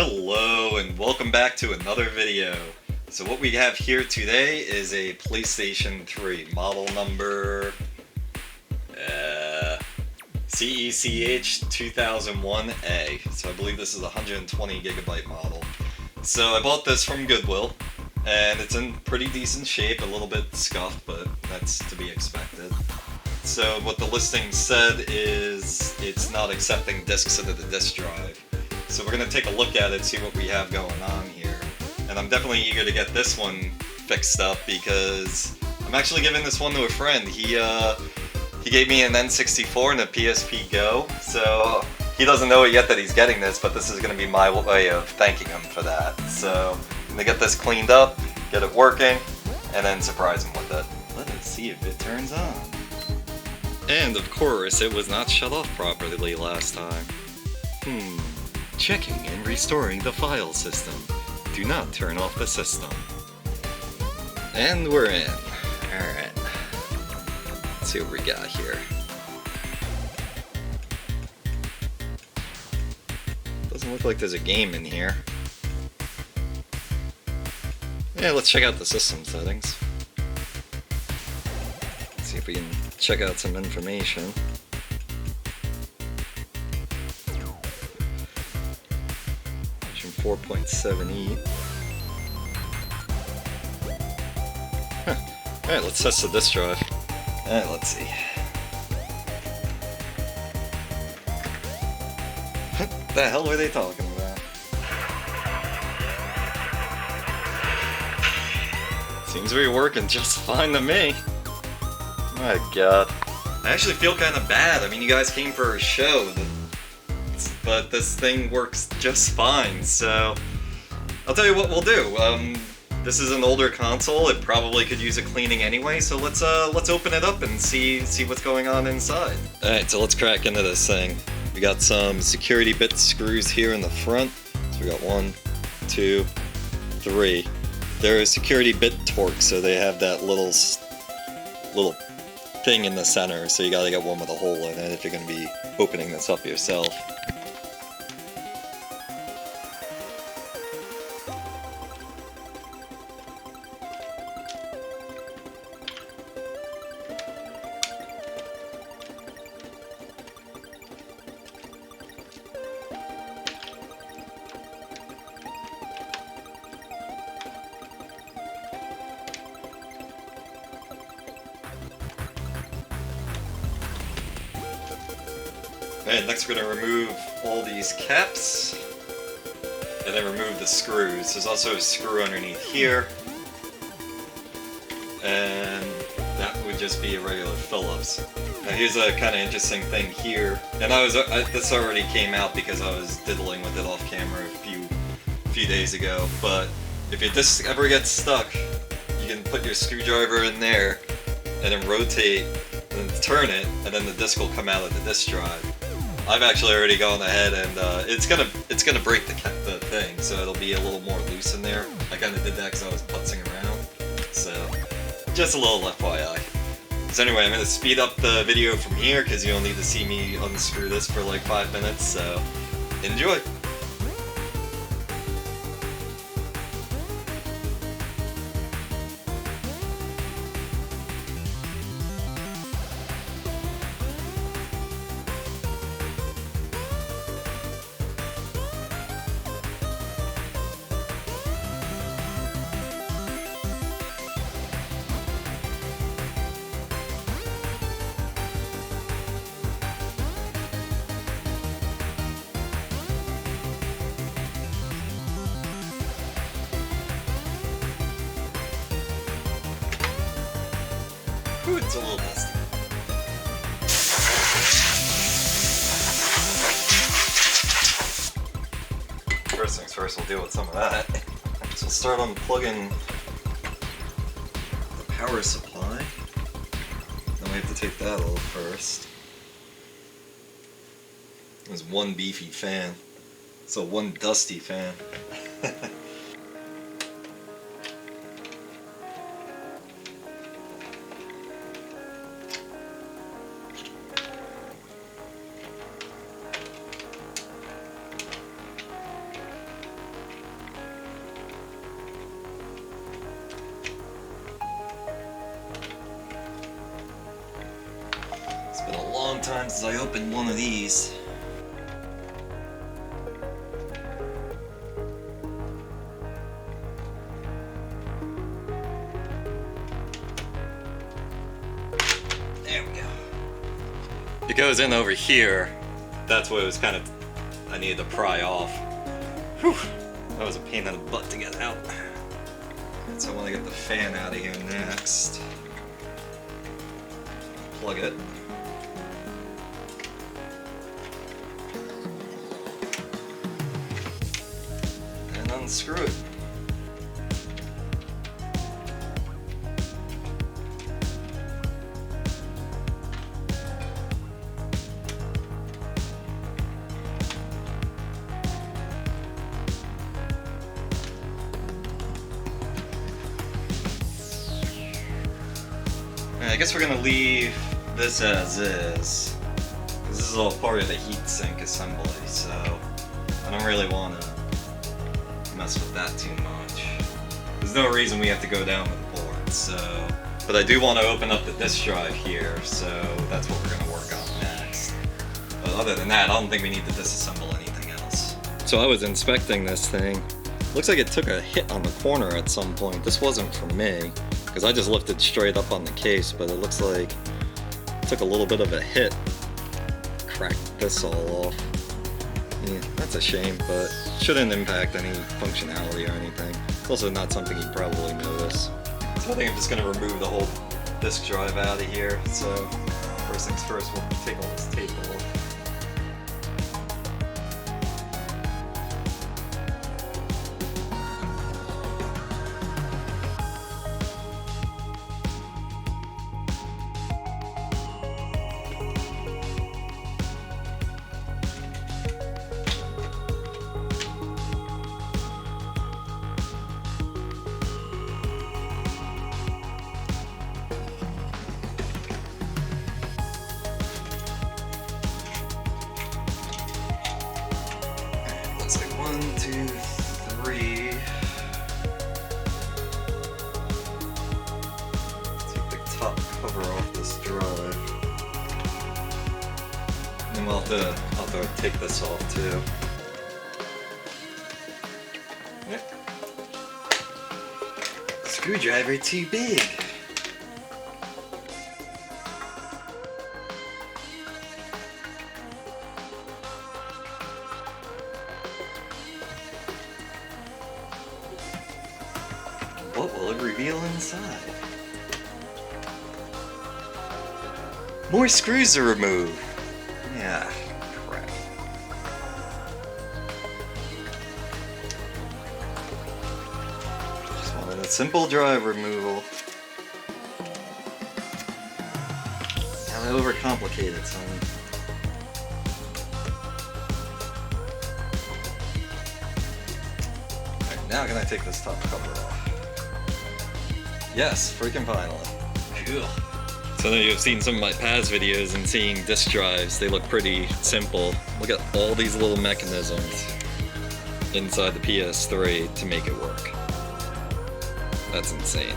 Hello and welcome back to another video. So what we have here today is a PlayStation 3 model number CECH 2001A. So I believe this is a 120 gigabyte model. So I bought this from Goodwill and it's in pretty decent shape, a little bit scuffed, but that's to be expected. So what the listing said is it's not accepting discs into the disk drive. So we're going to take a look at it, see what we have going on here. And I'm definitely eager to get this one fixed up because I'm actually giving this one to a friend. He gave me an N64 and a PSP Go, so he doesn't know it yet that he's getting this, but this is going to be my way of thanking him for that. So I'm going to get this cleaned up, get it working, and then surprise him with it. Let us see if it turns on. And of course, it was not shut off properly last time. Checking and restoring the file system. Do not turn off the system. And we're in. Alright. Let's see what we got here. Doesn't look like there's a game in here. Yeah, let's check out the system settings. Let's see if we can check out some information. 4.7E. Alright, let's test the disk drive. Alright, let's see. What the hell were they talking about? Seems to be working just fine to me. My god. I actually feel kind of bad. I mean, you guys came for a show, but this thing works just fine, so I'll tell you what we'll do. This is an older console, it probably could use a cleaning anyway, so let's open it up and see what's going on inside. Alright, so let's crack into this thing. We got some security bit screws here in the front. So we got 1, 2, 3. They're security bit Torx, so they have that little thing in the center, so you gotta get one with a hole in it if you're gonna be opening this up yourself. And next we're going to remove all these caps, and then remove the screws. There's also a screw underneath here, and that would just be a regular Phillips. Now here's a kind of interesting thing here, and this already came out because I was diddling with it off camera a few days ago, but if your disc ever gets stuck, you can put your screwdriver in there, and then rotate, and then turn it, and then the disc will come out of the disc drive. I've actually already gone ahead and it's gonna break the thing, so it'll be a little more loose in there. I kind of did that because I was putzing around, so just a little FYI. So anyway, I'm gonna speed up the video from here because you'll need to see me unscrew this for like 5 minutes. So enjoy. Ooh, it's a little dusty. First things first, we'll deal with some of that. So we'll start unplugging the power supply. Then we have to take that off first. There's one beefy fan. So one dusty fan. times as I open one of these. There we go. It goes in over here. That's what it was kind of, I needed to pry off. Whew, that was a pain in the butt to get out. And so I want to get the fan out of here next. Plug it. And unscrew it. I guess we're gonna leave this as is. This is all part of the heatsink assembly, so I don't really want to mess with that too much. There's no reason we have to go down with the board, so. But I do want to open up the disk drive here, so that's what we're gonna work on next. But other than that, I don't think we need to disassemble anything else. So I was inspecting this thing. Looks like it took a hit on the corner at some point. This wasn't from me, because I just lifted straight up on the case, but it looks like it took a little bit of a hit. Cracked this all off. Yeah, that's a shame, but shouldn't impact any functionality or anything. It's also not something you'd probably notice. So I think I'm just going to remove the whole disk drive out of here. So first things first, we'll take all this tape off. Looks like 1, 2, 3. Take the top cover off this drive. And then we'll have to take this off too. Yep. Screwdriver too big. What will it reveal inside? More screws to remove. Yeah, crap. Just wanted a simple drive removal. Gotta overcomplicate it, son. Alright, now can I take this top cover off? Yes, freaking finally. Cool. So now you've seen some of my past videos and seeing disk drives, they look pretty simple. Look at all these little mechanisms inside the PS3 to make it work. That's insane.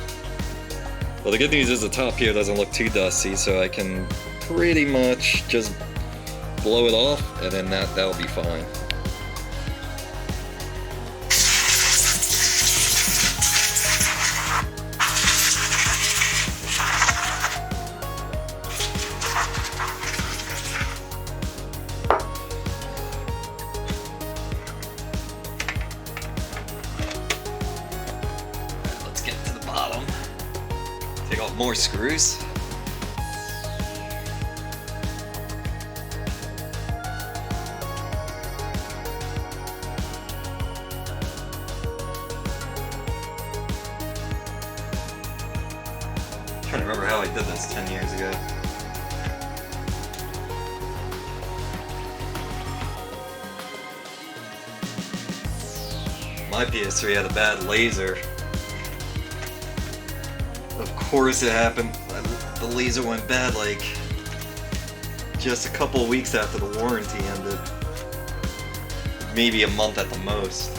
Well, the good news is the top here doesn't look too dusty, so I can pretty much just blow it off, and then that'll be fine. Take off more screws. I'm trying to remember how I did this 10 years ago. My PS3 had a bad laser. Of course it happened. The laser went bad like just a couple of weeks after the warranty ended. Maybe a month at the most.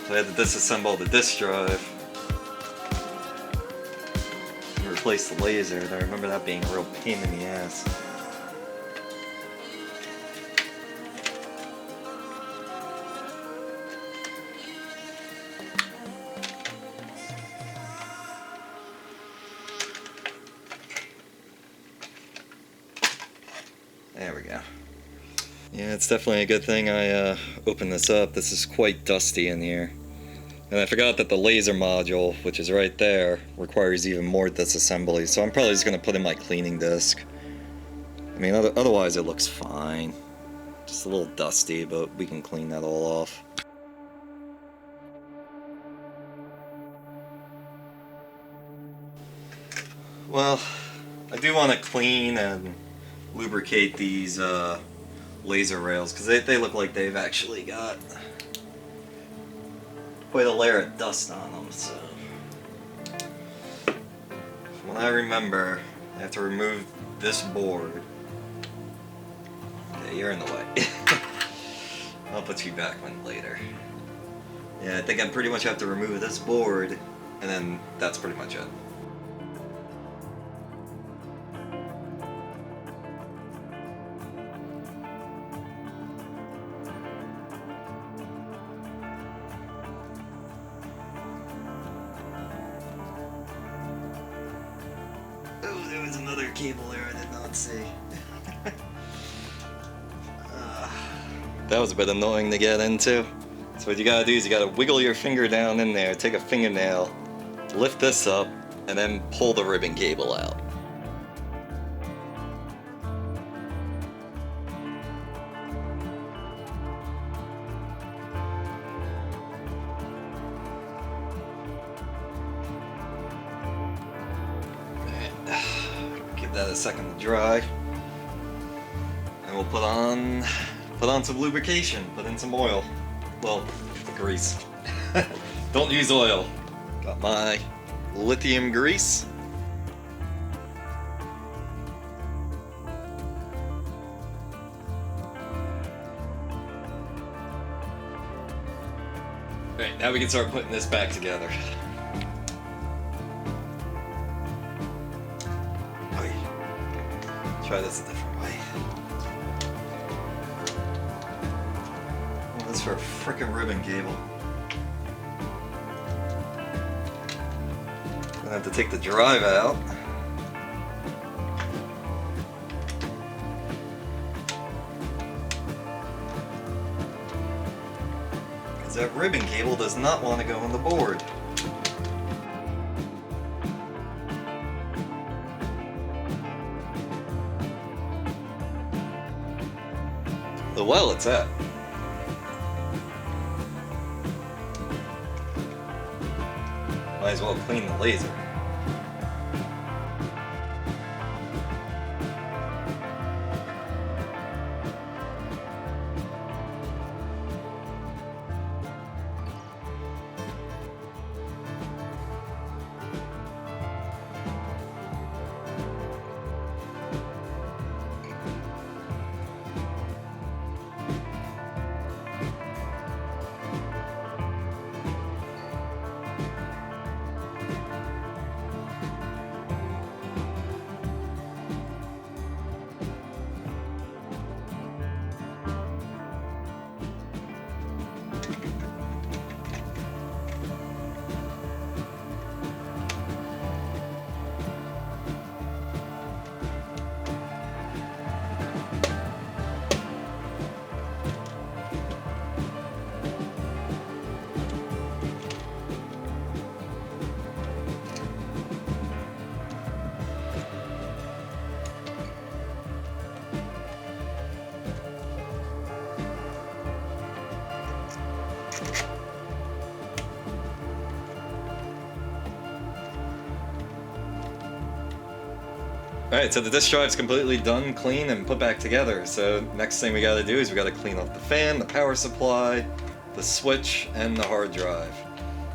So I had to disassemble the disk drive and replace replace the laser. I remember that being a real pain in the ass. There we go. Yeah, it's definitely a good thing I opened this up. This is quite dusty in here. And I forgot that the laser module, which is right there, requires even more disassembly. So I'm probably just going to put in my cleaning disc. I mean, otherwise it looks fine. Just a little dusty, but we can clean that all off. Well, I do want to clean and lubricate these laser rails, because they look like they've actually got quite a layer of dust on them. So from what I remember, I have to remove this board. Okay, you're in the way. I'll put you back one later. Yeah, I think I pretty much have to remove this board, and then that's pretty much it. There was another cable there I did not see. That was a bit annoying to get into. So what you gotta do is you gotta wiggle your finger down in there, take a fingernail, lift this up, and then pull the ribbon cable out. Give that a second to dry, and we'll put on some lubrication. Put in some oil. Well, grease. Don't use oil. Got my lithium grease. Alright, now we can start putting this back together. Try this a different way. Oh, this is for a frickin' ribbon cable. Gonna have to take the drive out. Because that ribbon cable does not want to go on the board. Well, it's at. Might as well clean the laser. Alright, so the disk drive's completely done, clean, and put back together. So next thing we gotta do is we gotta clean off the fan, the power supply, the switch, and the hard drive.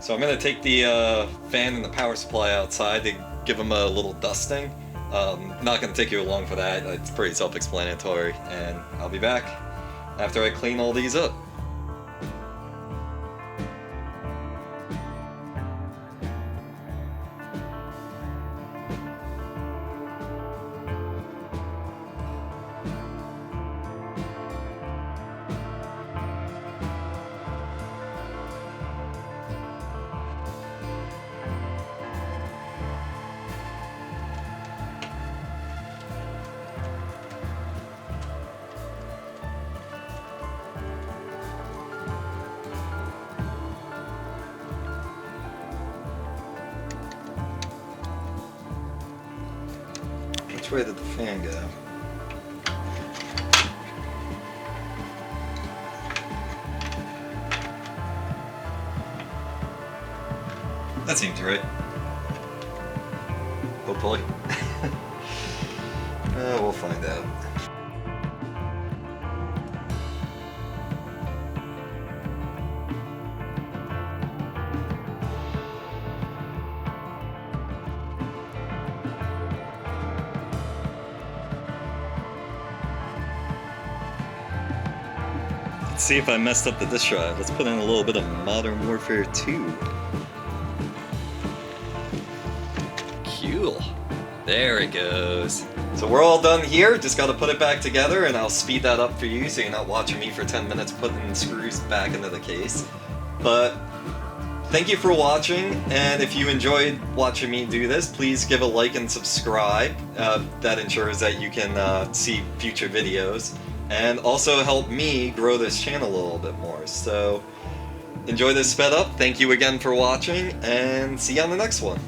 So I'm gonna take the fan and the power supply outside to give them a little dusting. Not gonna take you long for that, it's pretty self-explanatory, and I'll be back after I clean all these up. Which way did the fan go? That seems right. Hopefully. We'll find out. Let's see if I messed up the disk drive. Let's put in a little bit of Modern Warfare 2. Cool. There it goes. So we're all done here, just gotta put it back together, and I'll speed that up for you so you're not watching me for 10 minutes putting screws back into the case. But thank you for watching, and if you enjoyed watching me do this, please give a like and subscribe. That ensures that you can see future videos, and also help me grow this channel a little bit more. So enjoy this sped up, thank you again for watching, and see you on the next one.